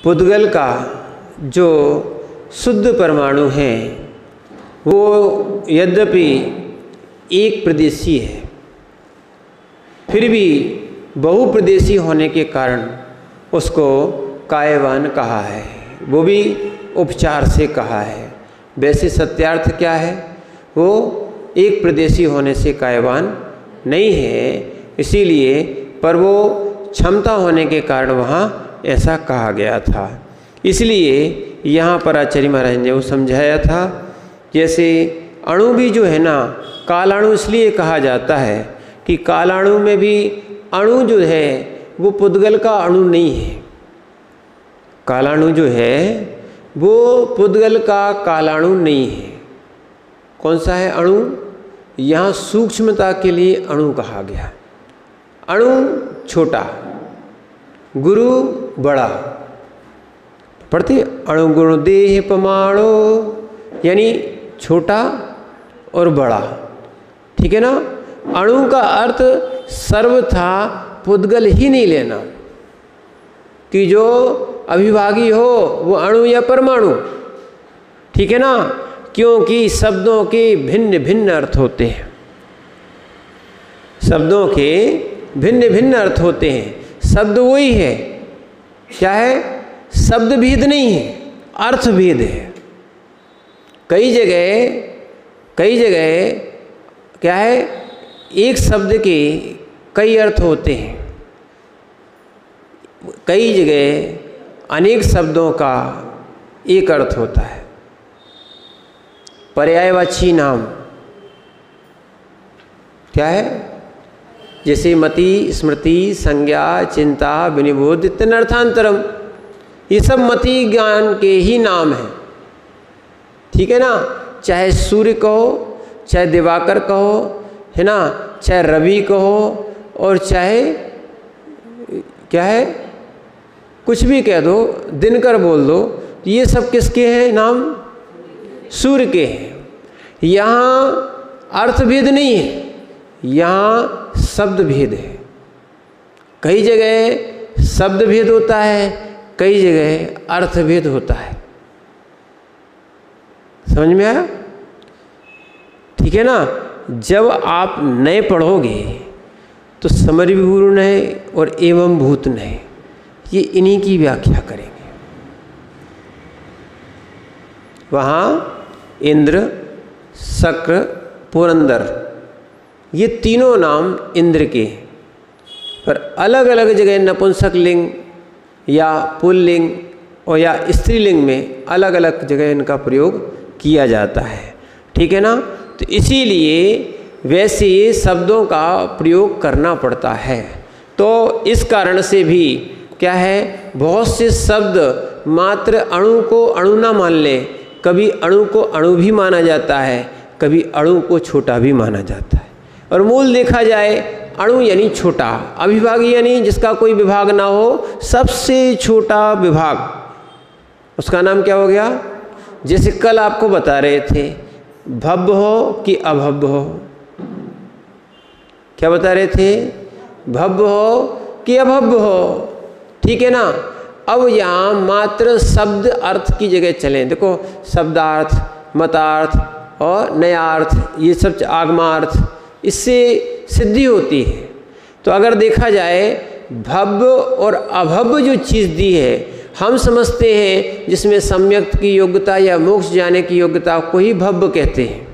पुद्गल का जो शुद्ध परमाणु है वो यद्यपि एक प्रदेशी है, फिर भी बहुप्रदेशी होने के कारण उसको कायवान कहा है, वो भी उपचार से कहा है। वैसे सत्यार्थ क्या है, वो एक प्रदेशी होने से कायवान नहीं है, इसीलिए पर वो क्षमता होने के कारण वहाँ ऐसा कहा गया था। इसलिए यहाँ पर आचार्य महाराज ने वो समझाया था, जैसे अणु भी जो है ना, कालाणु इसलिए कहा जाता है कि कालाणु में भी अणु जो है वो पुद्गल का अणु नहीं है। कालाणु जो है वो पुद्गल का कालाणु नहीं है। कौन सा है अणु? यहाँ सूक्ष्मता के लिए अणु कहा गया। अणु छोटा, गुरु बड़ा। पढ़ते अणुगुण देह प्रमाणो, यानी छोटा और बड़ा, ठीक है ना। अणु का अर्थ सर्वथा पुद्गल ही नहीं लेना कि जो अभिभागी हो वो अणु या परमाणु, ठीक है ना, क्योंकि शब्दों के भिन्न भिन्न अर्थ होते हैं। शब्दों के भिन्न भिन्न अर्थ होते हैं। शब्द वही है, क्या है? शब्द भेद नहीं है, अर्थ भेद है। कई जगह क्या है, एक शब्द के कई अर्थ होते हैं, कई जगह अनेक शब्दों का एक अर्थ होता है। पर्यायवाची नाम क्या है? जैसे मति, स्मृति, संज्ञा, चिंता, विनिबोध, इत्यनर्थांतरम, ये सब मति ज्ञान के ही नाम हैं, ठीक है ना। चाहे सूर्य कहो, चाहे दिवाकर कहो, है ना, चाहे रवि कहो, और चाहे क्या है, कुछ भी कह दो, दिनकर बोल दो, ये सब किसके हैं नाम? सूर्य के हैं। यहाँ अर्थभेद नहीं है, यहाँ शब्द भेद है। कई जगह शब्द भेद होता है, कई जगह अर्थभेद होता है। समझ में आया? ठीक है ना। जब आप नए पढ़ोगे तो समरिपूर्ण है और एवं भूतन है, ये इन्हीं की व्याख्या करेंगे। वहाँ इंद्र, शक्र, पुरंदर, ये तीनों नाम इंद्र के, पर अलग अलग जगह नपुंसक लिंग या पुल्लिंग और या स्त्रीलिंग में अलग अलग जगह इनका प्रयोग किया जाता है, ठीक है ना। तो इसीलिए वैसे शब्दों का प्रयोग करना पड़ता है। तो इस कारण से भी क्या है, बहुत से शब्द मात्र अणु को अणु ना मान ले, कभी अणु को अणु भी माना जाता है, कभी अणु को छोटा भी माना जाता है। और मूल देखा जाए, अणु यानी छोटा, अभिभागी यानी जिसका कोई विभाग ना हो, सबसे छोटा विभाग, उसका नाम क्या हो गया? जैसे कल आपको बता रहे थे, भव्य हो कि अभव्य हो, क्या बता रहे थे? भव्य हो कि अभव्य हो, ठीक है ना। अब यहाँ मात्र शब्द अर्थ की जगह चलें। देखो, शब्दार्थ, मतार्थ और नयार्थ, ये सब आगमार्थ, इससे सिद्धि होती है। तो अगर देखा जाए, भव्य और अभव्य जो चीज़ दी है, हम समझते हैं जिसमें सम्यक की योग्यता या मोक्ष जाने की योग्यता को ही भव्य कहते हैं।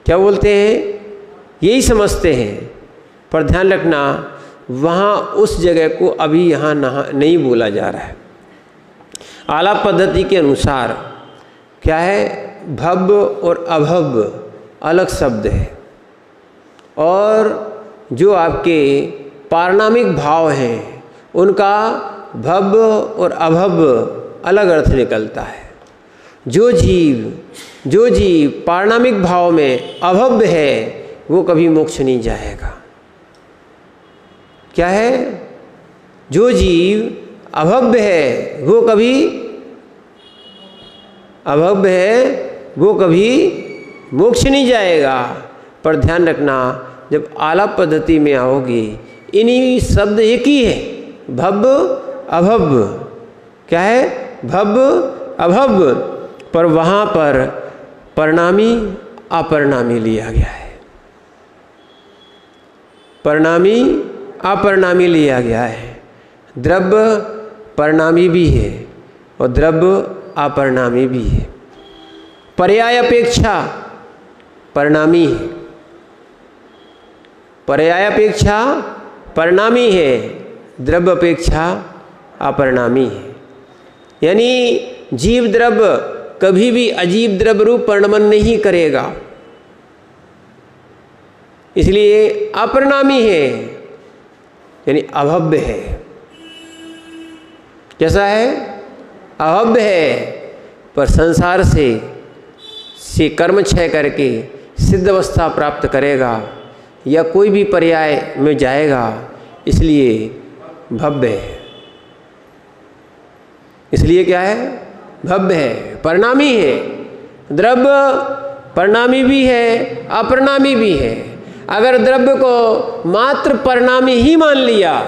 क्या बोलते हैं? यही समझते हैं। पर ध्यान रखना, वहाँ उस जगह को अभी यहाँ नहीं बोला जा रहा है। आलाप पद्धति के अनुसार क्या है, भव्य और अभव्य अलग शब्द है, और जो आपके पारणामिक भाव हैं उनका भव्य और अभव्य अलग अर्थ निकलता है। जो जीव पारणामिक भाव में अभव्य है वो कभी मोक्ष नहीं जाएगा। क्या है? जो जीव अभव्य है वो कभी मोक्ष नहीं जाएगा। पर ध्यान रखना, जब आलाप पद्धति में आओगे, इन्हीं शब्द एक ही है, भव्य अभव्य, क्या है? भव्य अभव्य, पर वहाँ पर परिणामी अपरिणामी लिया गया है। परिणामी अपरिणामी लिया गया है। द्रव्य परिणामी भी है और द्रव्य अपरिणामी भी है। पर्याय अपेक्षा परिणामी है, पर्याय अपेक्षा परिणामी है, द्रव्य अपेक्षा अपरिणामी है। यानी जीव द्रव्य कभी भी अजीव द्रव्य रूप परिणमन नहीं करेगा, इसलिए अपरिणामी है, यानी अभव्य है। कैसा है? अभव्य है, पर संसार से कर्म क्षय करके सिद्ध अवस्था प्राप्त करेगा या कोई भी पर्याय में जाएगा, इसलिए भव्य है। इसलिए क्या है? भव्य है, परिणामी है। द्रव्य परिणामी भी है, अपरिणामी भी है। अगर द्रव्य को मात्र परिणामी ही मान लिया,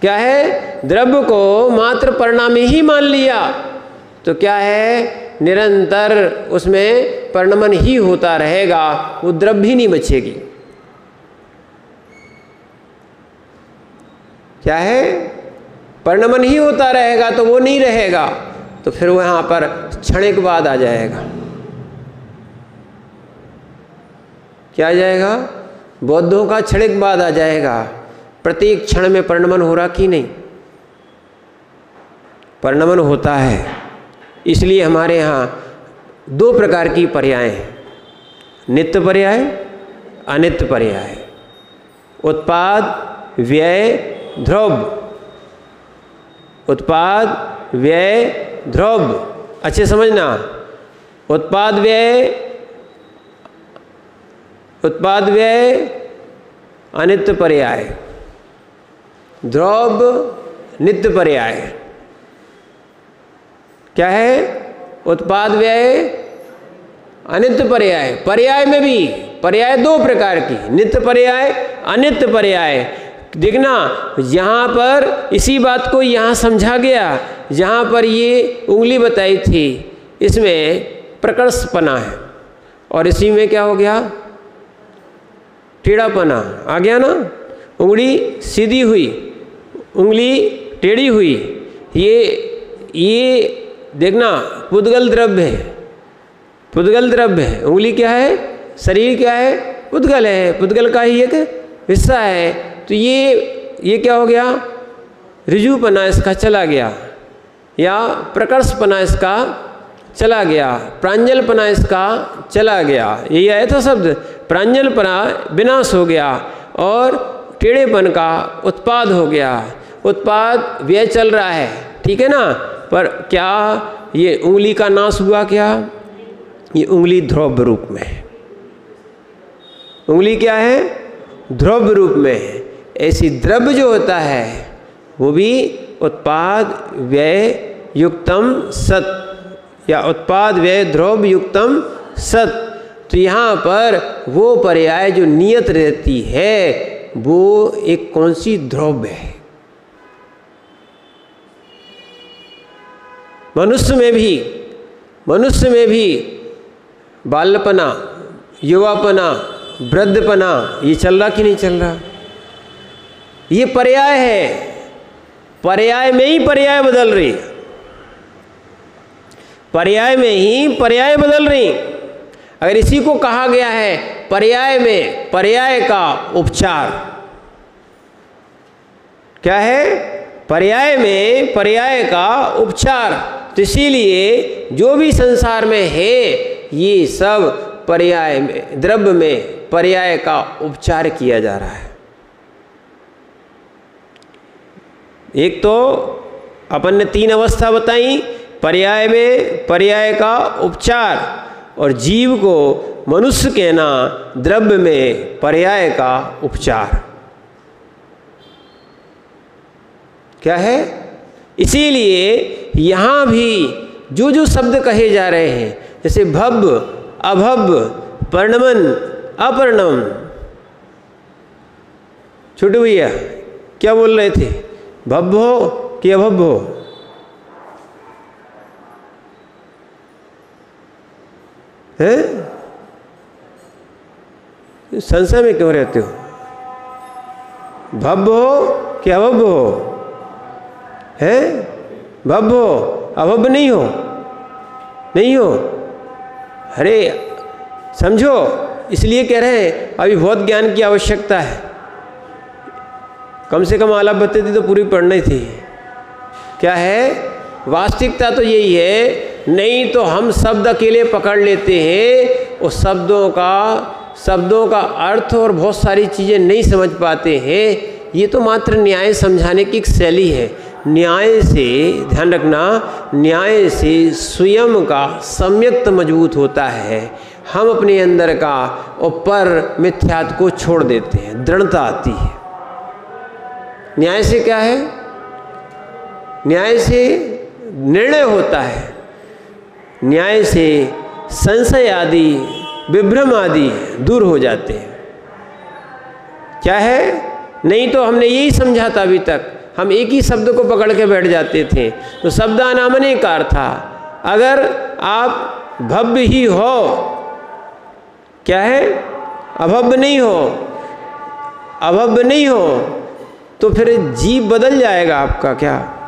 क्या है? द्रव्य को मात्र परिणामी ही मान लिया तो क्या है? निरंतर उसमें परिणमन ही होता रहेगा, वो द्रव्य ही नहीं बचेगी। क्या है? परिणमन ही होता रहेगा तो वो नहीं रहेगा, तो फिर वहाँ पर क्षणिकवाद आ जाएगा। क्या आ जाएगा? बौद्धों का क्षणिकवाद आ जाएगा। प्रत्येक क्षण में परिणमन हो रहा कि नहीं? परिणमन होता है। इसलिए हमारे यहाँ दो प्रकार की पर्याय हैं, नित्य पर्याय, अनित्य पर्याय। उत्पाद, व्यय, ध्रुव। उत्पाद, व्यय, ध्रुव। अच्छे समझना, उत्पाद व्यय, उत्पाद व्यय अनित्य पर्याय, ध्रुव नित्य पर्याय। क्या है? उत्पाद व्यय अनित्य पर्याय। पर्याय में भी पर्याय दो प्रकार की, नित्य पर्याय, अनित्य पर्याय। देखना, यहाँ पर इसी बात को यहाँ समझा गया, जहाँ पर ये उंगली बताई थी, इसमें प्रकर्षपना है और इसी में क्या हो गया? टेढ़ापना आ गया ना। उंगली सीधी हुई, उंगली टेढ़ी हुई। ये देखना, पुद्गल द्रव्य है, पुद्गल द्रव्य है। उंगली क्या है? शरीर क्या है? पुद्गल है, पुद्गल का ही एक हिस्सा है। तो ये क्या हो गया? ऋजुपना इसका चला गया, या प्रकर्षपना इसका चला गया, प्रांजलपना इसका चला गया। यही आया था शब्द, प्रांजलपना विनाश हो गया और टेढ़ेपन का उत्पाद हो गया। उत्पाद व्यय चल रहा है, ठीक है ना, पर क्या ये उंगली का नाश हुआ? क्या ये उंगली ध्रुव रूप में है। उंगली क्या है? ध्रुव रूप में है। ऐसी द्रव्य जो होता है वो भी उत्पाद व्यय युक्तम सत, या उत्पाद व्यय ध्रुव युक्तम सत। तो यहाँ पर वो पर्याय जो नियत रहती है वो एक कौन सी? ध्रुव है। मनुष्य में भी बाल्यपना, युवापना, वृद्धपना, ये चल रहा कि नहीं चल रहा? ये पर्याय है, पर्याय में ही पर्याय बदल रही, पर्याय में ही पर्याय बदल रही। अगर इसी को कहा गया है पर्याय में पर्याय का उपचार, क्या है? पर्याय में पर्याय का उपचार। तो इसीलिए जो भी संसार में है ये सब पर्याय में, द्रव्य में पर्याय का उपचार किया जा रहा है। एक तो अपन ने तीन अवस्था बताई, पर्याय में पर्याय का उपचार, और जीव को मनुष्य कहना द्रव्य में पर्याय का उपचार। क्या है? इसीलिए यहाँ भी जो जो शब्द कहे जा रहे हैं, जैसे भव्य, अभव्य, परिणमन, अपरिणम। छोटू भैया क्या बोल रहे थे? भव्य हो कि अभव्य हो? हैं? संशय में क्यों रहते हो? भव्य हो कि अभव्य हो? हैं? भव्य हो, अभव्य नहीं हो? नहीं हो? अरे समझो, इसलिए कह रहे हैं अभी बहुत ज्ञान की आवश्यकता है। कम से कम आलाप बत्ती तो पूरी पढ़नी थी। क्या है? वास्तविकता तो यही है, नहीं तो हम शब्द अकेले पकड़ लेते हैं और शब्दों का अर्थ और बहुत सारी चीज़ें नहीं समझ पाते हैं। ये तो मात्र न्याय समझाने की एक शैली है। न्याय से, ध्यान रखना, न्याय से स्वयं का सम्यक्त मजबूत होता है। हम अपने अंदर का और पर मिथ्यात्व को छोड़ देते हैं, दृढ़ता आती है। न्याय से क्या है? न्याय से निर्णय होता है। न्याय से संशय आदि, विभ्रम आदि दूर हो जाते हैं। क्या है? नहीं तो हमने यही समझा था अभी तक, हम एक ही शब्द को पकड़ के बैठ जाते थे। तो शब्दानामनेकार था। अगर आप भव्य ही हो, क्या है? अभव्य नहीं हो, अभव्य नहीं हो, तो फिर जीव बदल जाएगा आपका। क्या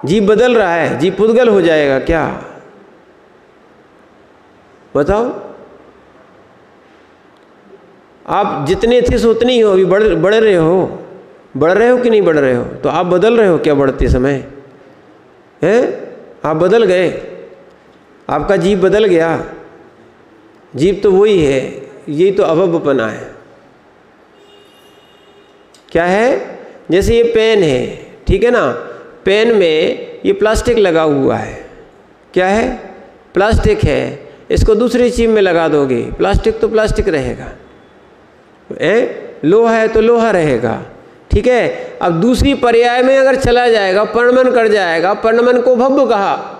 जीव बदल रहा है? जीव पुद्गल हो जाएगा क्या? बताओ। आप जितने थे सो उतने ही हो, अभी बढ़ रहे हो। बढ़ रहे हो कि नहीं बढ़ रहे हो? तो आप बदल रहे हो क्या बढ़ते समय? हैं? आप बदल गए, आपका जीव बदल गया। जीव तो वही है, यही तो अभव्यपना है। क्या है? जैसे ये पेन है, ठीक है ना? पेन में ये प्लास्टिक लगा हुआ है। क्या है? प्लास्टिक है। इसको दूसरी चीज़ में लगा दोगे, प्लास्टिक तो प्लास्टिक रहेगा। लोहा है तो लोहा रहेगा। ठीक है। अब दूसरी पर्याय में अगर चला जाएगा, पर्णमन कर जाएगा, पर्णमन को भव्य कहा।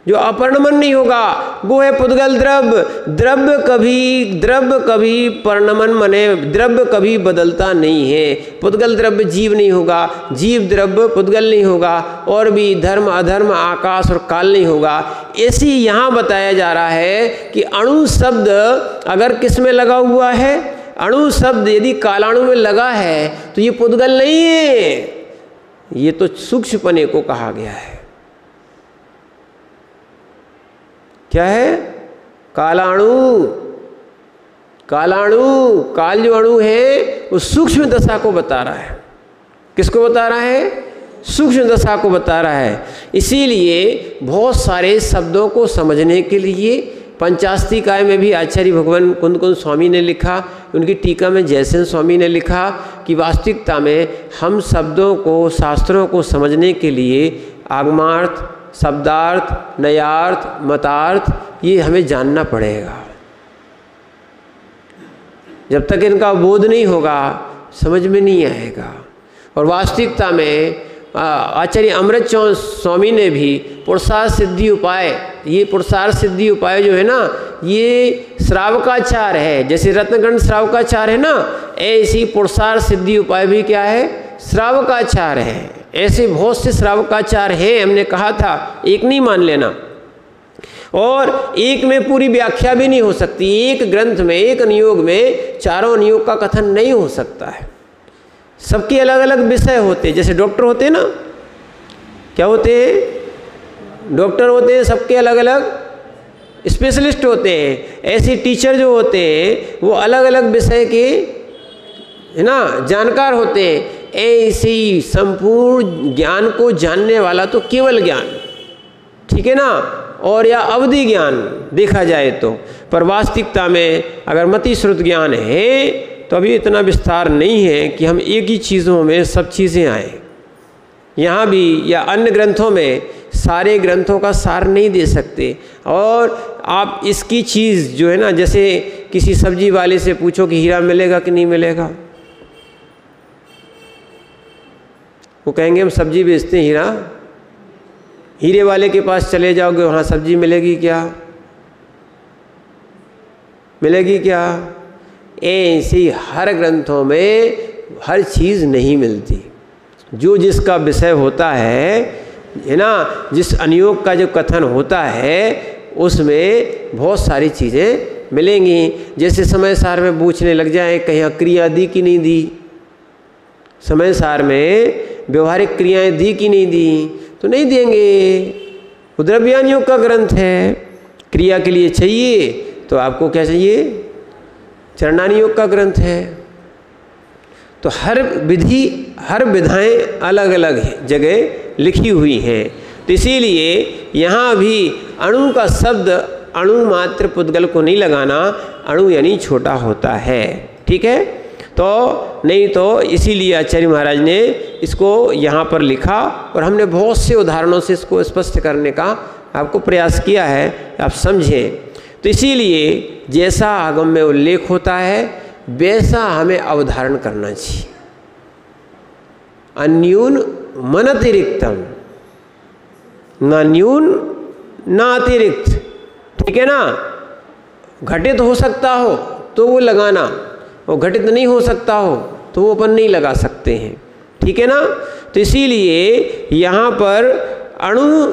जो अपर्णमन नहीं होगा वो है पुद्गल द्रव्य। द्रव्य कभी पर्णमन मने द्रव्य कभी बदलता नहीं है। पुद्गल द्रव्य जीव नहीं होगा, जीव द्रव्य पुद्गल नहीं होगा, और भी धर्म अधर्म आकाश और काल नहीं होगा। ऐसी यहाँ बताया जा रहा है कि अणु शब्द अगर किस में लगा हुआ है, अणु शब्द यदि कालाणु में लगा है तो ये पुद्गल नहीं है, ये तो सूक्ष्मपने को कहा गया है। क्या है? कालाणु। काल जो अणु है वो सूक्ष्म दशा को बता रहा है। किसको बता रहा है? सूक्ष्म दशा को बता रहा है। इसीलिए बहुत सारे शब्दों को समझने के लिए पंचास्तिकाय में भी आचार्य भगवान कुंद स्वामी ने लिखा, उनकी टीका में जयसेन स्वामी ने लिखा कि वास्तविकता में हम शब्दों को, शास्त्रों को समझने के लिए आगमार्थ, शब्दार्थ, नयार्थ, मतार्थ ये हमें जानना पड़ेगा। जब तक इनका बोध नहीं होगा समझ में नहीं आएगा। और वास्तविकता में आचार्य अमृत स्वामी ने भी पुरुषार्थ सिद्धि उपाय, ये पुरुषार्थ सिद्धि उपाय जो है ना, ये श्रावकाचार है। जैसे रत्नगंध श्रावकाचार है ना, ऐसी पुरुषार्थ सिद्धि उपाय भी क्या है? श्रावकाचार है। ऐसे बहुत से श्रावकाचार हैं, हमने कहा था, एक नहीं मान लेना। और एक में पूरी व्याख्या भी नहीं हो सकती। एक ग्रंथ में, एक नियोग में चारों नियोग का कथन नहीं हो सकता है। सबके अलग अलग विषय होते, जैसे डॉक्टर होते हैं ना, क्या होते हैं? डॉक्टर होते हैं, सबके अलग अलग स्पेशलिस्ट होते हैं। ऐसे टीचर जो होते हैं वो अलग अलग विषय के, है ना, जानकार होते हैं। ऐसे ही संपूर्ण ज्ञान को जानने वाला तो केवल ज्ञान, ठीक है ना, और या अवधि ज्ञान देखा जाए तो। पर वास्तविकता में अगर मति श्रुत ज्ञान है तो अभी इतना विस्तार नहीं है कि हम एक ही चीज़ों में सब चीज़ें आए। यहाँ भी या अन्य ग्रंथों में सारे ग्रंथों का सार नहीं दे सकते। और आप इसकी चीज़ जो है ना, जैसे किसी सब्जी वाले से पूछो कि हीरा मिलेगा कि नहीं मिलेगा, वो कहेंगे हम सब्जी बेचते हैं हीरा। हीरे वाले के पास चले जाओगे, वहाँ सब्जी मिलेगी क्या? मिलेगी क्या? ऐसी हर ग्रंथों में हर चीज़ नहीं मिलती। जो जिसका विषय होता है ना, जिस अनियोग का जो कथन होता है उसमें बहुत सारी चीज़ें मिलेंगी। जैसे समय सार में पूछने लग जाए कहीं क्रिया दी कि नहीं दी, समय सार में व्यवहारिक क्रियाएं दी कि नहीं दी, तो नहीं देंगे। द्रव्यान योग का ग्रंथ है, क्रिया के लिए चाहिए तो आपको क्या चाहिए, चरणानी योग का ग्रंथ है। तो हर विधि, हर विधाएं अलग अलग जगह लिखी हुई हैं। तो इसीलिए यहाँ भी अणु का शब्द अणु मात्र पुद्गल को नहीं लगाना, अणु यानी छोटा होता है, ठीक है। तो नहीं तो इसीलिए आचार्य महाराज ने इसको यहाँ पर लिखा और हमने बहुत से उदाहरणों से इसको स्पष्ट करने का आपको प्रयास किया है, आप समझें। तो इसीलिए जैसा आगम में उल्लेख होता है वैसा हमें अवधारण करना चाहिए। अन्यून मनतिरिक्तम, न न्यून न अतिरिक्त, ठीक है ना। घटित हो सकता हो तो वो लगाना, और घटित नहीं हो सकता हो तो वो अपन नहीं लगा सकते हैं, ठीक है ना। तो इसीलिए यहाँ पर अणु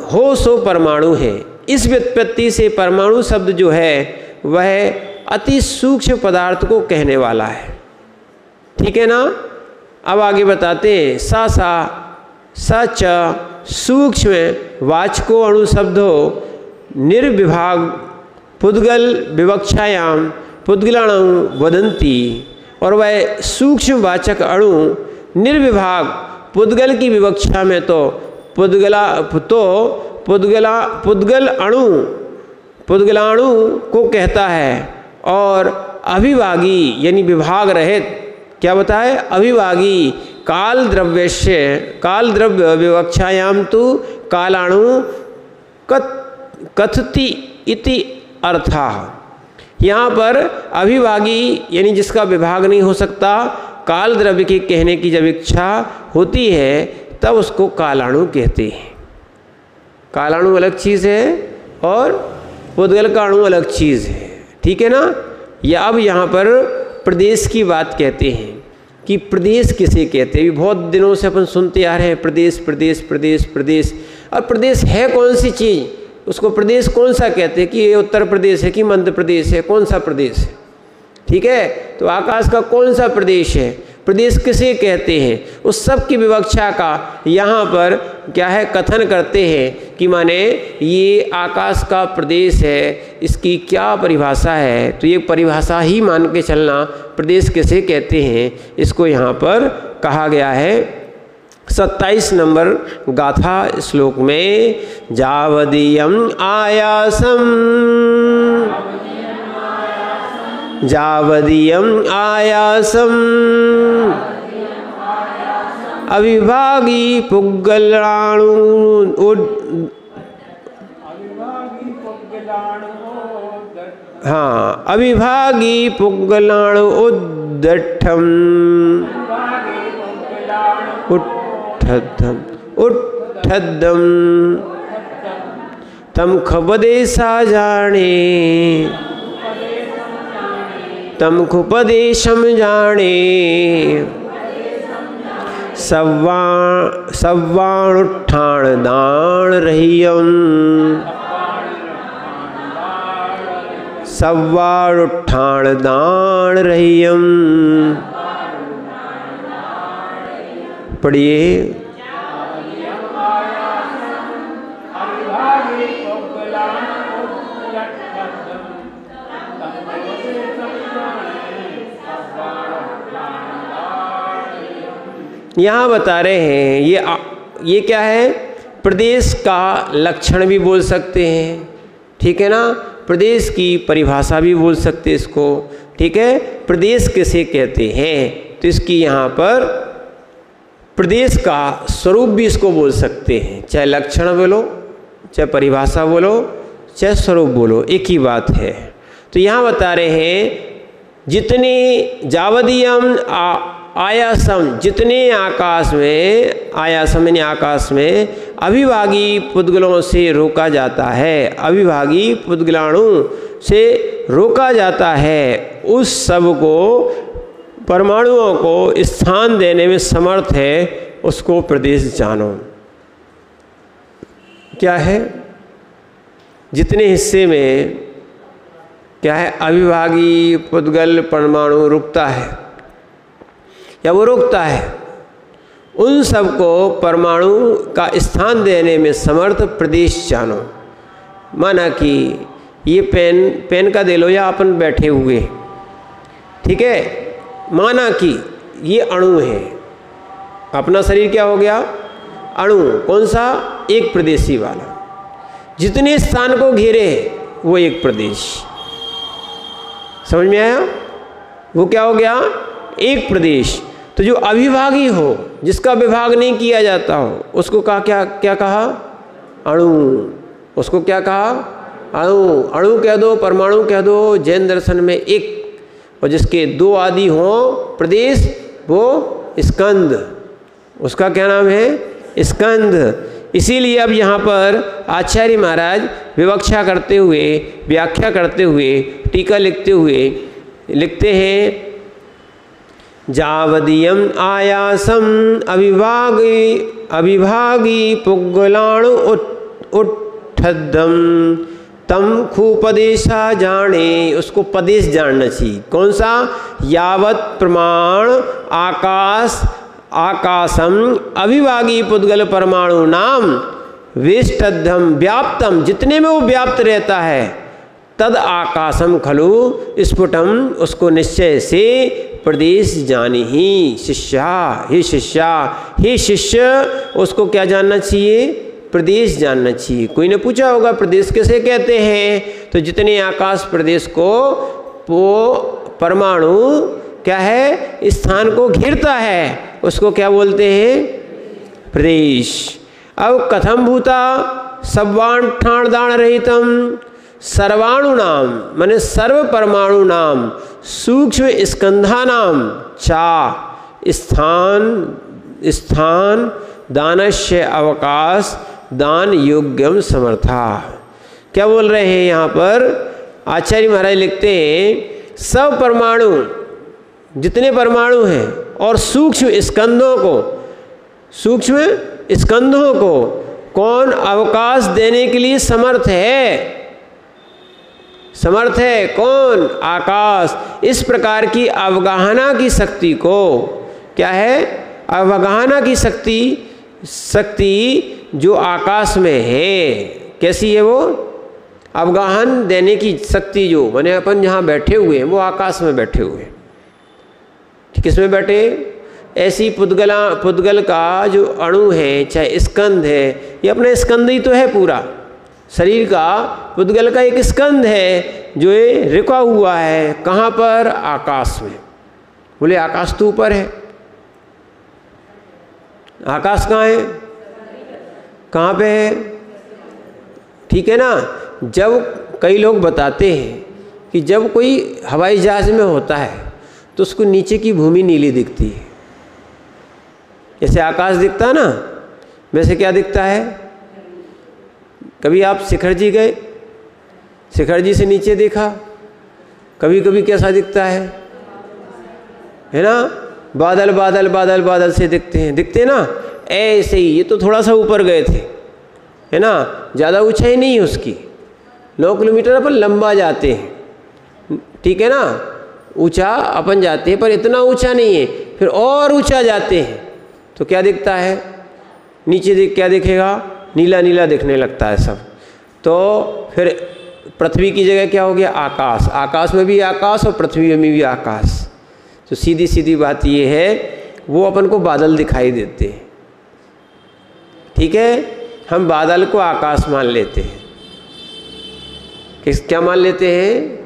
हो सो परमाणु है। इस व्युत्पत्ति से परमाणु शब्द जो है वह अति सूक्ष्म पदार्थ को कहने वाला है, ठीक है ना। अब आगे बताते हैं, सा सा सच सूक्ष्म वाचको अणु शब्दो निर्विभाग पुद्गल विवक्षायाम पुद्गलाणु वदंती। और वह सूक्ष्म वाचक अणु निर्विभाग पुद्गल की विवक्षा में तो पुद्गलाणु को कहता है, और अभिभागी यानी विभाग रहित क्या बताए, अभिभागी काल द्रव्य विवक्षायाम तो कालाणु कथति इति अर्था। यहाँ पर अभिभागी यानी जिसका विभाग नहीं हो सकता, काल द्रव्य के कहने की जब इच्छा होती है तब उसको कालाणु कहते हैं। कालाणु अलग चीज़ है और पुद्गल का अणु अलग चीज़ है, ठीक है ना। या अब यहाँ पर प्रदेश की बात कहते हैं कि प्रदेश किसे कहते हैं। बहुत दिनों से अपन सुनते आ रहे हैं प्रदेश प्रदेश प्रदेश प्रदेश। और प्रदेश है कौन सी चीज़, उसको प्रदेश कौन सा कहते हैं, कि ये उत्तर प्रदेश है कि मध्य प्रदेश है, कौन सा प्रदेश है, ठीक है। तो आकाश का कौन सा प्रदेश है, प्रदेश किसे कहते हैं, उस सब की विवक्षा का यहाँ पर क्या है कथन करते हैं कि माने ये आकाश का प्रदेश है, इसकी क्या परिभाषा है। तो ये परिभाषा ही मान के चलना, प्रदेश किसे कहते हैं, इसको यहाँ पर कहा गया है। 27 नंबर गाथा श्लोक में, जावदीयम आयासम अविभागी पुग्गलाणु अविभागी पुग्गलाणु उद्दठम उठ्ठदम तम खपदेशा जाने, तम खुपदेशम जाने, सव्वाणुत्थान दान रहियम, सव्वाणुत्थान दान रहियम। पढ़िए, यहाँ बता रहे हैं ये क्या है, प्रदेश का लक्षण भी बोल सकते हैं, ठीक है ना। प्रदेश की परिभाषा भी बोल सकते हैं इसको, ठीक है। प्रदेश किसे कहते हैं, तो इसकी यहाँ पर प्रदेश का स्वरूप भी इसको बोल सकते हैं, चाहे लक्षण बोलो, चाहे परिभाषा बोलो, चाहे स्वरूप बोलो, एक ही बात है। तो यहाँ बता रहे हैं जितने जावदीयम आयासम, जितने आकाश में, आयासम यानी आकाश में अभिभागी पुद्गलों से रोका जाता है, अभिभागी पुद्गलाणु से रोका जाता है, उस सब को परमाणुओं को स्थान देने में समर्थ है, उसको प्रदेश जानो। क्या है, जितने हिस्से में क्या है अविभागी पुद्गल परमाणु रुकता है या वो रुकता है, उन सबको परमाणु का स्थान देने में समर्थ प्रदेश जानो। माना कि ये पेन का दे लो या अपन बैठे हुए, ठीक है, माना कि ये अणु है, अपना शरीर क्या हो गया, अणु, कौन सा, एक प्रदेशी वाला, जितने स्थान को घेरे वो एक प्रदेश। समझ में आया, वो क्या हो गया, एक प्रदेश। तो जो अविभागी हो, जिसका विभाग नहीं किया जाता हो, उसको क्या कहा, अणु। उसको क्या कहा, अणु। अणु कह दो, परमाणु कह दो, जैन दर्शन में एक, और जिसके दो आदि हो प्रदेश, वो स्कंद, उसका क्या नाम है, स्कंद। इसीलिए अब यहाँ पर आचार्य महाराज विवक्षा करते हुए, व्याख्या करते हुए, टीका लिखते हुए लिखते हैं, जावदीयम आयासम अविभागी पुग्गलाणु उठ्ठदम तम खूपदेशा जाने। उसको पदेश जानना चाहिए, कौन सा, यावत प्रमाण आकाशम अविभागी पुद्गल परमाणु नाम वेष्टद्धम व्याप्तम, जितने में वो व्याप्त रहता है, तद आकाशम खलु स्फुटम, उसको निश्चय से प्रदेश जानी ही। शिष्या, हे शिष्या, हे शिष्य, उसको क्या जानना चाहिए, प्रदेश जानना चाहिए। कोई ने पूछा होगा प्रदेश कैसे कहते हैं, तो जितने आकाश प्रदेश को वो परमाणु क्या है, स्थान को घेरता है, उसको क्या बोलते हैं, प्रदेश। अब कथम भूता सब्वाण ठाण दान रहितम सर्वाणु नाम, माने सर्व परमाणु नाम, सूक्ष्म स्कंधा नाम चा स्थान दानस्य अवकाश दान योग्यम समर्था। क्या बोल रहे हैं यहाँ पर आचार्य महाराज लिखते हैं, सब परमाणु, जितने परमाणु हैं और सूक्ष्म स्कंधों को कौन अवकाश देने के लिए समर्थ है, समर्थ है कौन, आकाश। इस प्रकार की अवगाहना की शक्ति को क्या है, अवगाहना की शक्ति जो आकाश में है, कैसी है वो, अवगाहन देने की शक्ति जो, माने अपन जहाँ बैठे हुए हैं वो आकाश में बैठे हुए हैं, किस में बैठे, ऐसी पुद्गल का जो अणु है, चाहे स्कंद है, ये अपना स्कंद ही तो है, पूरा शरीर का पुद्गल का एक स्कंद है जो ये रिका हुआ है, कहाँ पर, आकाश में। बोले आकाश तो ऊपर है, आकाश कहाँ है, कहाँ पे है, ठीक है ना। जब कई लोग बताते हैं कि जब कोई हवाई जहाज में होता है तो उसको नीचे की भूमि नीली दिखती है, जैसे आकाश दिखता है ना, वैसे क्या दिखता है। कभी आप शिखर जी गए, शिखर जी से नीचे देखा, कभी कभी कैसा दिखता है ना, बादल बादल बादल बादल से दिखते ना, ऐसे ही ये तो थोड़ा सा ऊपर गए थे, है ना, ज़्यादा ऊंचाई नहीं है उसकी, 9 किलोमीटर अपन लंबा जाते हैं, ठीक है ना, ऊंचा अपन जाते हैं, पर इतना ऊंचा नहीं है, फिर और ऊंचा जाते हैं तो क्या दिखता है, नीचे क्या दिखेगा, नीला नीला दिखने लगता है सब। तो फिर पृथ्वी की जगह क्या हो गया, आकाश, आकाश में भी आकाश और पृथ्वी में भी आकाश। तो सीधी सीधी बात ये है, वो अपन को बादल दिखाई देते हैं, ठीक है, हम बादल को आकाश मान लेते हैं, क्या मान लेते हैं,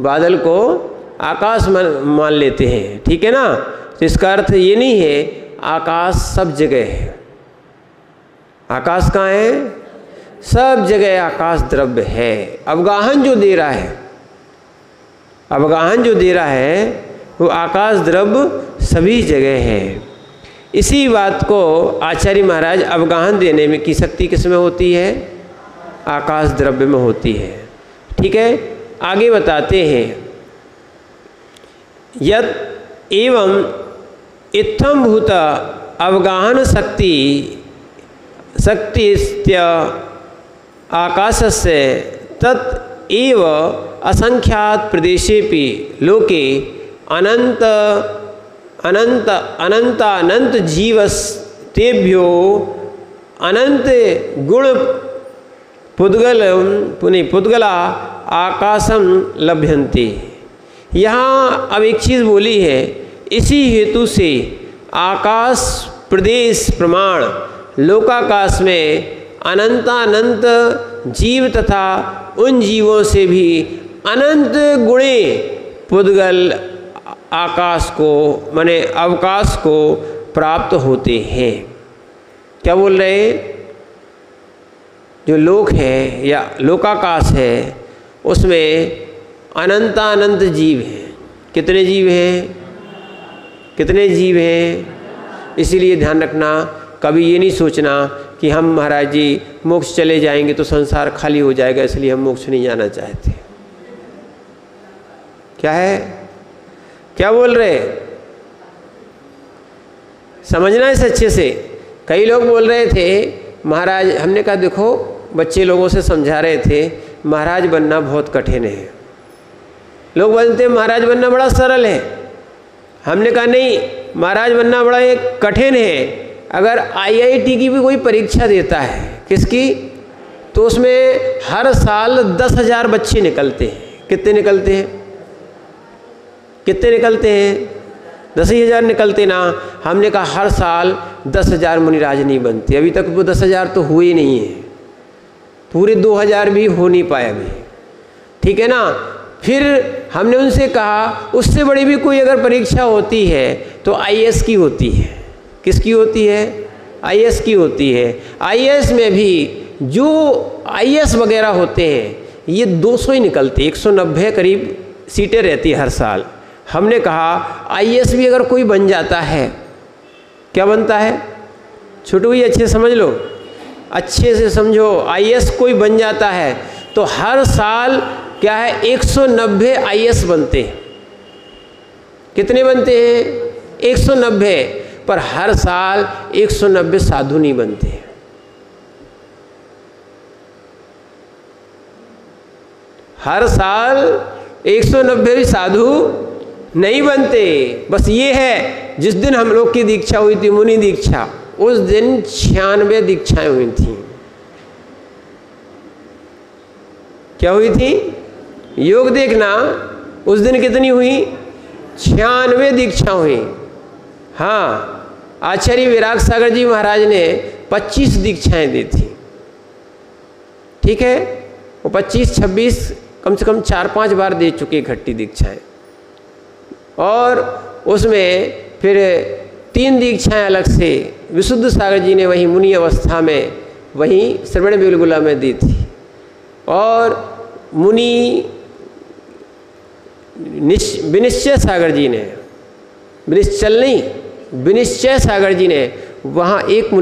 बादल को आकाश मान लेते हैं, ठीक है ना। तो इसका अर्थ ये नहीं है आकाश सब जगह है, आकाश कहाँ है, सब जगह आकाश द्रव्य है। अवगाहन जो दे रहा है, अवगाहन जो दे रहा है वो आकाश द्रव्य सभी जगह है। इसी बात को आचार्य महाराज अवगाहन देने में की शक्ति किस में होती है, आकाश द्रव्य में होती है, ठीक है। आगे बताते हैं, यत् एवं इत्थम भूत अवगाहन शक्ति आकाशस्य तत् एव असंख्यात प्रदेशेपि लोके अनंत अनंत अनंतानंत जीवस्तेभ्यो अनंत गुण पुद्गला आकाशम लभ्यन्ते। यहाँ अब एक चीज़ बोली है, इसी हेतु से आकाश प्रदेश प्रमाण लोकाकाश में अनंतानंत जीव तथा उन जीवों से भी अनंत गुणे पुद्गल आकाश को माने अवकाश को प्राप्त होते हैं। क्या बोल रहे हैं? जो लोक है या लोकाकाश है उसमें अनंतानंत जीव हैं। कितने जीव हैं? कितने जीव हैं? इसीलिए ध्यान रखना, कभी ये नहीं सोचना कि हम महाराज जी मोक्ष चले जाएंगे तो संसार खाली हो जाएगा इसलिए हम मोक्ष नहीं जाना चाहते। क्या है? क्या बोल रहे? समझना इसे अच्छे से। कई लोग बोल रहे थे महाराज, हमने कहा देखो बच्चे लोगों से समझा रहे थे महाराज बनना बहुत कठिन है। लोग बोलते हैं महाराज बनना बड़ा सरल है। हमने कहा नहीं, महाराज बनना बड़ा एक कठिन है। अगर IIT की भी कोई परीक्षा देता है, किसकी, तो उसमें हर साल 10,000 बच्चे निकलते हैं। कितने निकलते हैं? कितने निकलते हैं? 10,000 निकलते ना। हमने कहा हर साल 10,000 मुनिराज नहीं बनते। अभी तक वो 10,000 तो हुए ही नहीं है, पूरे 2,000 भी हो नहीं पाए अभी। ठीक है ना। फिर हमने उनसे कहा उससे बड़ी भी कोई अगर परीक्षा होती है तो IAS की होती है। किसकी होती है? IAS की होती है। IAS में भी जो IAS वगैरह होते हैं ये 200 ही निकलते, 190 करीब सीटें रहती है हर साल। हमने कहा IAS भी अगर कोई बन जाता है, क्या बनता है? छोटू ही अच्छे समझ लो, अच्छे से समझो। IAS कोई बन जाता है तो हर साल क्या है, 190 IAS बनते हैं। कितने बनते हैं? 190। पर हर साल 190 साधु नहीं बनते। हर साल 190 भी साधु नहीं बनते। बस ये है, जिस दिन हम लोग की दीक्षा हुई थी, मुनि दीक्षा, उस दिन 96 दीक्षाएं हुई थी। क्या हुई थी? योग देखना, उस दिन कितनी हुई? 96 दीक्षा हुई। हाँ, आचार्य विराग सागर जी महाराज ने 25 दीक्षाएं दी थी। ठीक है, वो 25-26 कम से कम 4-5 बार दे चुके इकट्ठी दीक्षाएं। और उसमें फिर 3 दीक्षाएं अलग से विशुद्ध सागर जी ने वहीं मुनि अवस्था में वहीं श्रवण बेलगुला में दी थी। और मुनि विनिश्चय सागर जी ने, विनिश्चल नहीं, विनिश्चय सागर जी ने वहाँ एक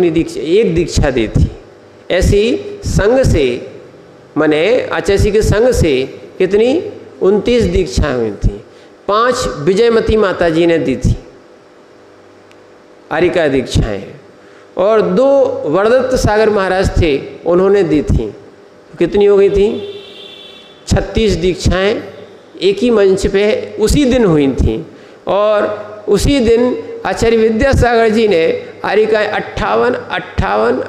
दीक्षा दी थी। ऐसी संघ से माने आचार्य के संघ से कितनी 29 दीक्षाएं हुई थी। 5 विजयमती माता जी ने दी थी आरिका दीक्षाएं, और 2 वरदत्त सागर महाराज थे, उन्होंने दी थी। कितनी हो गई थी? 36 दीक्षाएं एक ही मंच पे उसी दिन हुई थी। और उसी दिन आचार्य विद्यासागर जी ने आरिका 58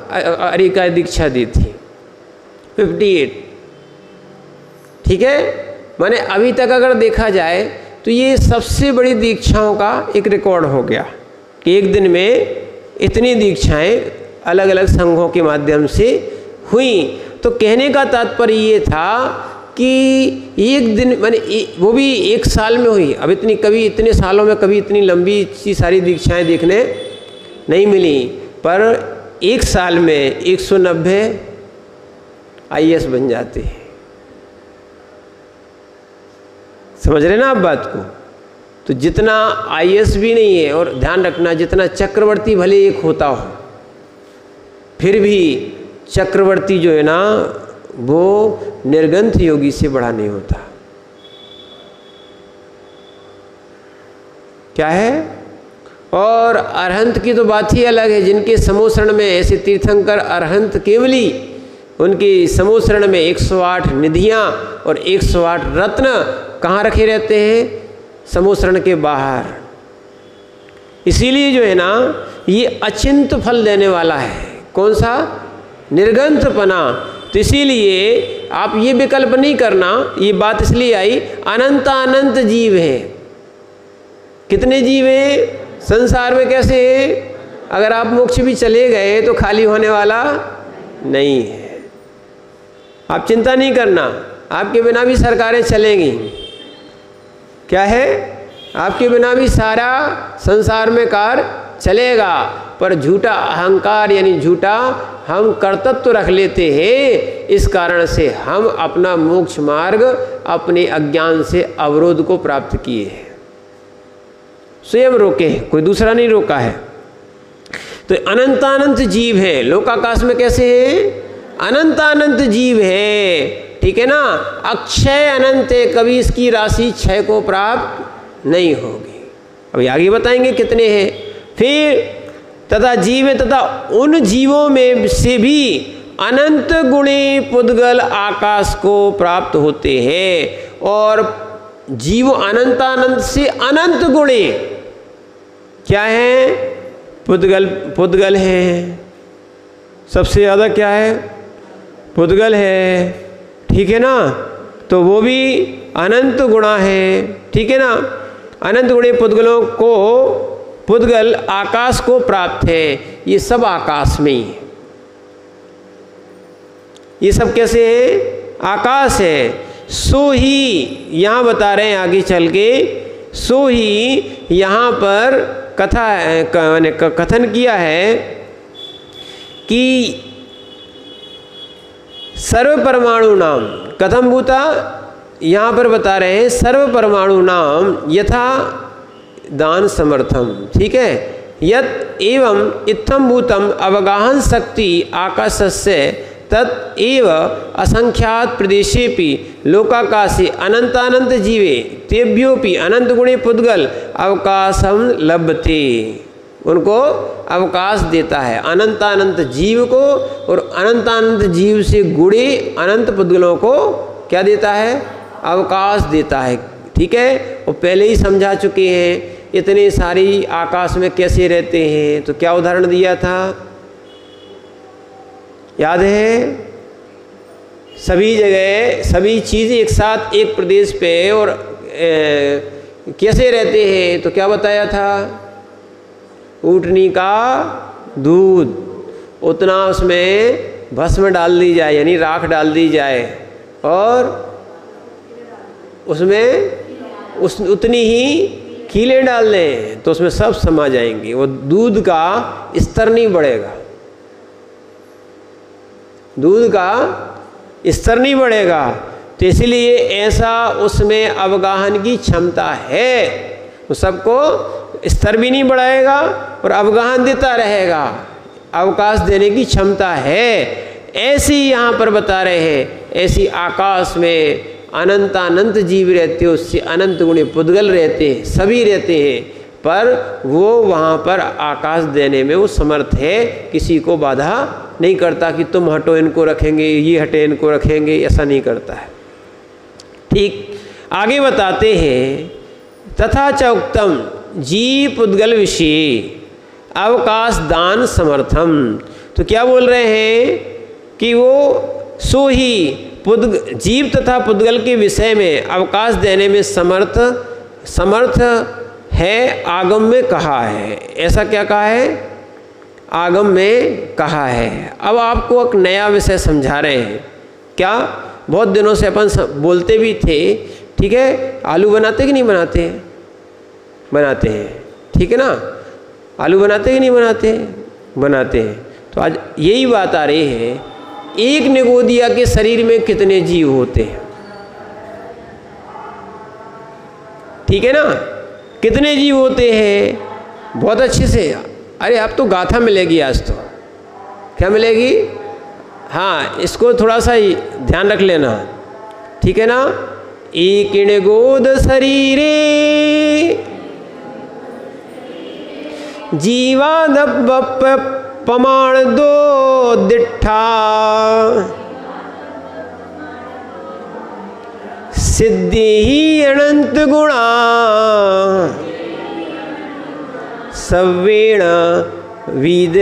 आरिका दीक्षा दी थी, 58। ठीक है, माने अभी तक अगर देखा जाए तो ये सबसे बड़ी दीक्षाओं का एक रिकॉर्ड हो गया कि एक दिन में इतनी दीक्षाएं अलग अलग संघों के माध्यम से हुई। तो कहने का तात्पर्य ये था कि एक दिन माने वो भी एक साल में हुई। अब कभी इतने सालों में कभी इतनी लंबी सी सारी दीक्षाएं देखने नहीं मिली, पर एक साल में 190 IAS बन जाते हैं। समझ रहे ना आप बात को? तो जितना IAS भी नहीं है, और ध्यान रखना जितना चक्रवर्ती भले एक होता हो, फिर भी चक्रवर्ती जो है ना वो निर्गंथ योगी से बड़ा नहीं होता। क्या है? और अरहंत की तो बात ही अलग है, जिनके समोसरण में ऐसे तीर्थंकर अरहंत केवली उनकी समूसरण में 108 निधियाँ और 108 रत्न कहाँ रखे रहते हैं? समूसरण के बाहर। इसीलिए जो है ना, ये अचिंत फल देने वाला है। कौन सा? निर्गंतपना। तो इसीलिए आप ये विकल्प नहीं करना। ये बात इसलिए आई, अनंत अनंत जीव है। कितने जीव हैं संसार में? कैसे हैं? अगर आप मोक्ष भी चले गए तो खाली होने वाला नहीं है। आप चिंता नहीं करना, आपके बिना भी सरकारें चलेंगी। क्या है? आपके बिना भी सारा संसार में कार्य चलेगा। पर झूठा अहंकार यानी झूठा हम कर्तव्य तो रख लेते हैं। इस कारण से हम अपना मोक्ष मार्ग अपने अज्ञान से अवरोध को प्राप्त किए हैं। स्वयं रोके हैं, कोई दूसरा नहीं रोका है। तो अनंत अनंत जीव है। लोकाकाश में कैसे है? अनंत अनंत जीव है। ठीक है ना? अक्षय अनंत है, कभी इसकी राशि क्षय को प्राप्त नहीं होगी। अभी आगे बताएंगे कितने हैं। फिर तथा जीव है, तथा उन जीवों में से भी अनंत गुणे पुद्गल आकाश को प्राप्त होते हैं। और जीव अनंत अनंत से अनंत गुणे क्या है? पुद्गल है। सबसे ज़्यादा क्या है? पुद्गल है। ठीक है ना? तो वो भी अनंत गुणा है। ठीक है ना? अनंत गुणे पुद्गलों को पुद्गल आकाश को प्राप्त है। ये सब आकाश में ही है। ये सब कैसे है? आकाश है। सो ही यहाँ बता रहे हैं आगे चल के, सो ही यहाँ पर कथन किया है कि सर्व परमाणु नाम कथम भूता, यहाँ पर बता रहे हैं सर्व परमाणु नाम यथा दान समर्थम। ठीक है? यत एवं इत्थम भूतम अवगाहन शक्ति आकाशस्य तत् एव असंख्यात प्रदेशेपि लोकाकाशे अनंतानंत जीवे तेभ्योपि अनंत गुणे पुद्गल अवकाशम लभते। उनको अवकाश देता है अनंतानंत जीव को, और अनंतानंत जीव से गुणे अनंत पुद्गलों को क्या देता है? अवकाश देता है। ठीक है? और पहले ही समझा चुके हैं इतने सारी आकाश में कैसे रहते हैं। तो क्या उदाहरण दिया था? याद है? सभी जगह सभी चीज़ एक साथ एक प्रदेश पे और कैसे रहते हैं। तो क्या बताया था? ऊँटनी का दूध, उतना उसमें भस्म डाल दी जाए यानी राख डाल दी जाए, और उसमें उतनी ही कीले डाल दें तो उसमें सब समा जाएंगे। वो दूध का स्तर नहीं बढ़ेगा, दूध का स्तर नहीं बढ़ेगा। तो इसलिए ऐसा उसमें अवगाहन की क्षमता है। वो सबको स्तर भी नहीं बढ़ाएगा और अवगाहन देता रहेगा, अवकाश देने की क्षमता है। ऐसी यहाँ पर बता रहे हैं, ऐसी आकाश में अनंत अनंत जीव रहते हैं, उससे अनंत गुणे पुद्गल रहते हैं, सभी रहते हैं। पर वो वहाँ पर आकाश देने में वो समर्थ है, किसी को बाधा नहीं करता कि तुम हटो इनको रखेंगे, ये हटे इनको रखेंगे, ऐसा नहीं करता है। ठीक, आगे बताते हैं तथा च उक्तम जीव पुद्गल विषय अवकाश दान समर्थम। तो क्या बोल रहे हैं कि वो सो ही जीव तथा पुद्गल के विषय में अवकाश देने में समर्थ है, आगम में कहा है। ऐसा क्या कहा है? आगम में कहा है। अब आपको एक नया विषय समझा रहे हैं। क्या? बहुत दिनों से अपन बोलते भी थे, ठीक है, आलू बनाते कि नहीं बनाते हैं? बनाते हैं, ठीक है ना? आलू बनाते कि नहीं बनाते हैं? बनाते हैं। तो आज यही बात आ रही है, एक निगोदिया के शरीर में कितने जीव होते हैं? ठीक है ना? कितने जीव होते हैं? बहुत अच्छे से, अरे आप तो गाथा मिलेगी आज। तो क्या मिलेगी? हाँ, इसको थोड़ा सा ही ध्यान रख लेना, ठीक है ना? एक निगोद शरीरे जीवादप पमाण दो दिठा सिद्धि ही अनंत गुणा सव्वेण विद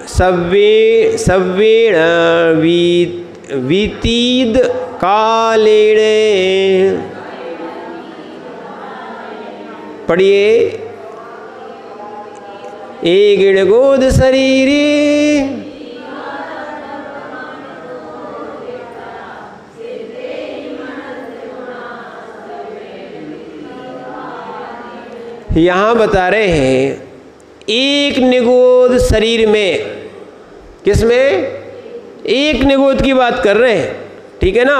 सव्वेण वीतीद कालेण। पढ़िए। ए गिणगोद शरीरे यहाँ बता रहे हैं एक निगोद शरीर में, किसमें? एक निगोद की बात कर रहे हैं, ठीक है ना।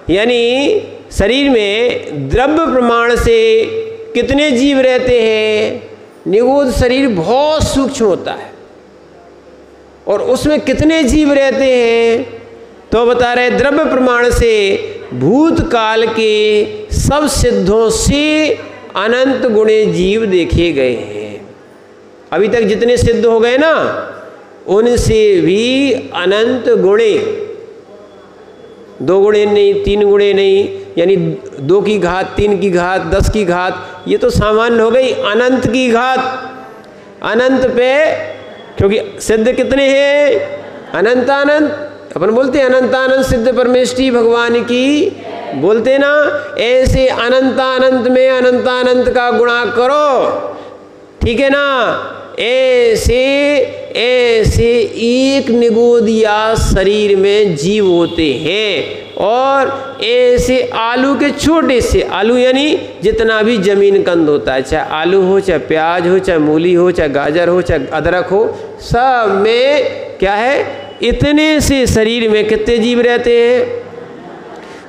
यानी शरीर में द्रव्य प्रमाण से कितने जीव रहते हैं? निगोद शरीर बहुत सूक्ष्म होता है और उसमें कितने जीव रहते हैं? तो बता रहे द्रव्य प्रमाण से भूतकाल के सब सिद्धों से अनंत गुणे जीव देखे गए हैं। अभी तक जितने सिद्ध हो गए ना, उनसे भी अनंत गुणे, 2 गुणे नहीं, 3 गुणे नहीं, यानी 2 की घात, 3 की घात, 10 की घात, ये तो सामान्य हो गई। अनंत की घात, अनंत पे, क्योंकि सिद्ध कितने हैं? अनंतानंत। अपन बोलते हैं अनंतानंत सिद्ध परमेष्टि भगवान की, बोलते ना। ऐसे अनंतानंत में अनंतानंत का गुणा करो, ठीक है ना। ऐसे एक निगोदिया शरीर में जीव होते हैं और ऐसे आलू के छोटे से, आलू यानी जितना भी जमीन कंद होता है, चाहे आलू हो, चाहे प्याज हो, चाहे मूली हो, चाहे गाजर हो, चाहे अदरक हो, सब में क्या है? इतने से शरीर में कितने जीव रहते हैं?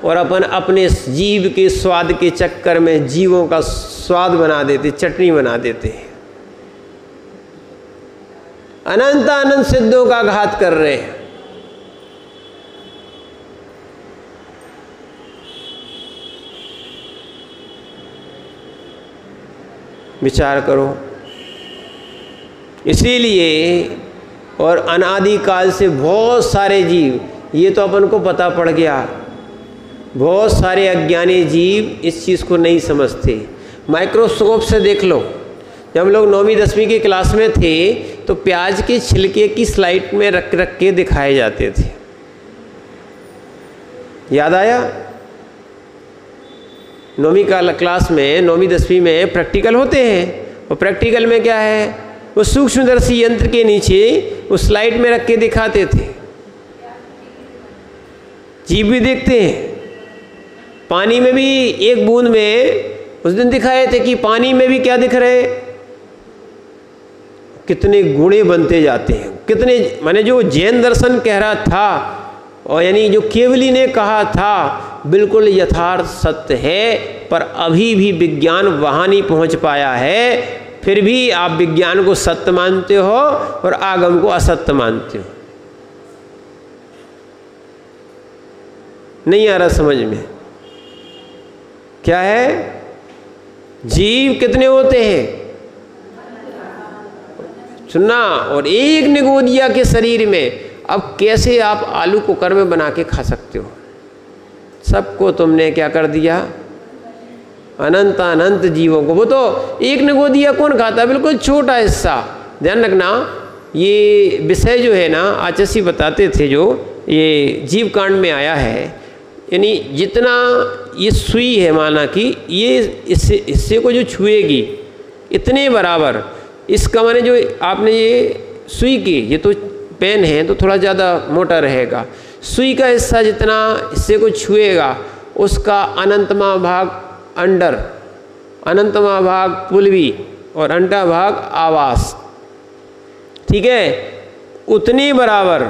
और अपन अपने जीव के स्वाद के चक्कर में जीवों का स्वाद बना देते, चटनी बना देते हैं। अनंत अनंत सिद्धों का घात कर रहे हैं। विचार करो। इसीलिए और अनादिकाल से बहुत सारे जीव, ये तो अपन को पता पड़ गया, बहुत सारे अज्ञानी जीव इस चीज़ को नहीं समझते। माइक्रोस्कोप से देख लो, जब हम लोग 9वीं 10वीं की क्लास में थे तो प्याज के छिलके की स्लाइड में रख के दिखाए जाते थे, याद आया? 9वीं क्लास में, 9वीं 10वीं में प्रैक्टिकल होते हैं, और प्रैक्टिकल में क्या है? वो सूक्ष्मदर्शी यंत्र के नीचे उस स्लाइड में रख के दिखाते थे। जीव भी देखते हैं। पानी में भी एक बूंद में उस दिन दिखाए थे कि पानी में भी क्या दिख रहे, कितने गुणे बनते जाते हैं, कितने, माने जो जैन दर्शन कह रहा था और यानी जो केवली ने कहा था बिल्कुल यथार्थ सत्य है, पर अभी भी विज्ञान वहाँ नहीं पहुँच पाया है। फिर भी आप विज्ञान को सत्य मानते हो और आगम को असत्य मानते हो। नहीं आ रहा समझ में? क्या है? जीव कितने होते हैं? सुनना। और एक निगोदिया के शरीर में अब कैसे आप आलू कुकर में बना के खा सकते हो? सबको तुमने क्या कर दिया? अनंत अनंत जीवों को। वो तो एक निगोदिया कौन खाता? बिल्कुल छोटा हिस्सा। ध्यान रखना, ये विषय जो है ना, आचार्य बताते थे, जो ये जीव कांड में आया है, यानी जितना ये सुई है, माना कि ये इससे हिस्से को जो छुएगी इतने बराबर, इसका माने जो आपने ये सुई की, ये तो पेन है तो थोड़ा ज़्यादा मोटा रहेगा, सुई का हिस्सा जितना हिस्से को छुएगा उसका अनंतमा भाग अंडर, अनंतमा भाग पुलवी और अंटा भाग आवास, ठीक है? उतनी बराबर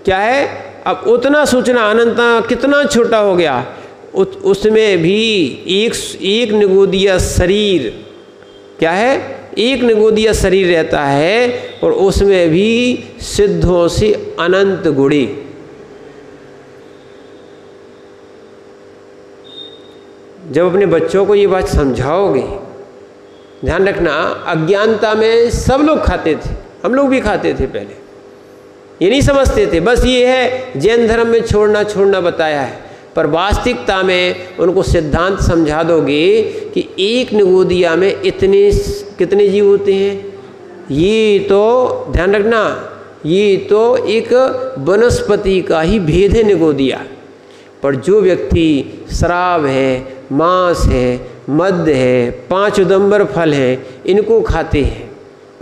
क्या है? अब उतना सोचना, अनंत कितना छोटा हो गया, उसमें भी एक निगोदिया शरीर, क्या है? एक निगोदिया शरीर रहता है और उसमें भी सिद्धों से अनंत गुणी। जब अपने बच्चों को ये बात समझाओगे, ध्यान रखना, अज्ञानता में सब लोग खाते थे, हम लोग भी खाते थे पहले, ये नहीं समझते थे। बस ये है जैन धर्म में छोड़ना बताया है, पर वास्तविकता में उनको सिद्धांत समझा दोगे कि एक निगोदिया में कितने जीव होते हैं, ये तो ध्यान रखना, ये तो एक वनस्पति का ही भेद है निगोदिया। पर जो व्यक्ति शराब है, मांस है, मद्य है, 5 उदंबर फल हैं, इनको खाते हैं,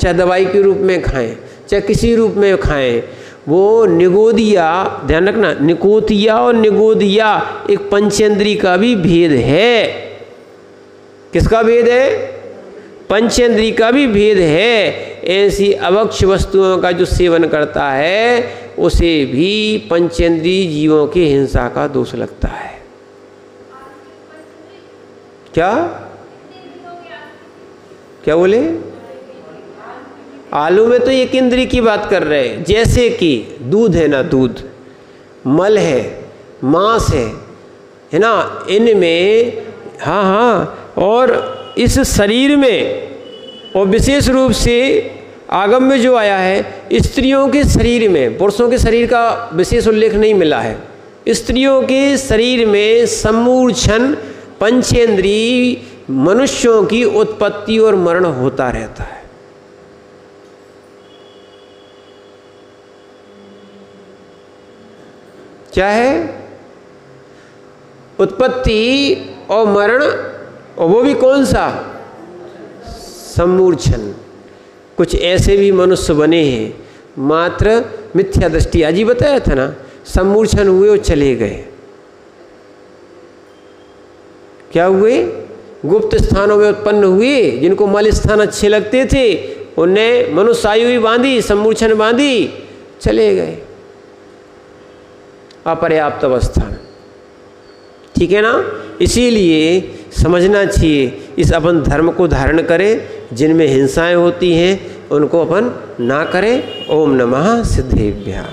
चाहे दवाई के रूप में खाएं, चाहे किसी रूप में खाएं, वो निगोदिया, ध्यान रखना, निकोतिया और निगोदिया एक पंचेंद्री का भी भेद है। किसका भेद है? पंचेंद्री का भी भेद है। ऐसी अवक्ष वस्तुओं का जो सेवन करता है उसे भी पंचेंद्री जीवों की हिंसा का दोष लगता है। क्या क्या बोले? आलू में तो एक इंद्री की बात कर रहे हैं। जैसे कि दूध है ना, दूध, मल है, मांस है ना, इनमें हाँ, और इस शरीर में, और विशेष रूप से आगम में जो आया है, स्त्रियों के शरीर में, पुरुषों के शरीर का विशेष उल्लेख नहीं मिला है, स्त्रियों के शरीर में सम्मूर्छन पंचेंद्री मनुष्यों की उत्पत्ति और मरण होता रहता है। क्या है? उत्पत्ति और मरण, और वो भी कौन सा? सम्मूर्छन। कुछ ऐसे भी मनुष्य बने हैं, मात्र मिथ्या दृष्टि, आज ही बताया था ना, सम्मूर्छन हुए और चले गए। क्या हुए? गुप्त स्थानों में उत्पन्न हुए, जिनको मल स्थान अच्छे लगते थे, उन्हें मनुष्य आयु भी बांधी, सम्मूर्छन बांधी, चले गए अपर्याप्त अवस्था में। ठीक है ना? इसीलिए समझना चाहिए, इस अपन धर्म को धारण करें, जिनमें हिंसाएं होती हैं उनको अपन ना करें। ओम नमः सिद्धेभ्यः।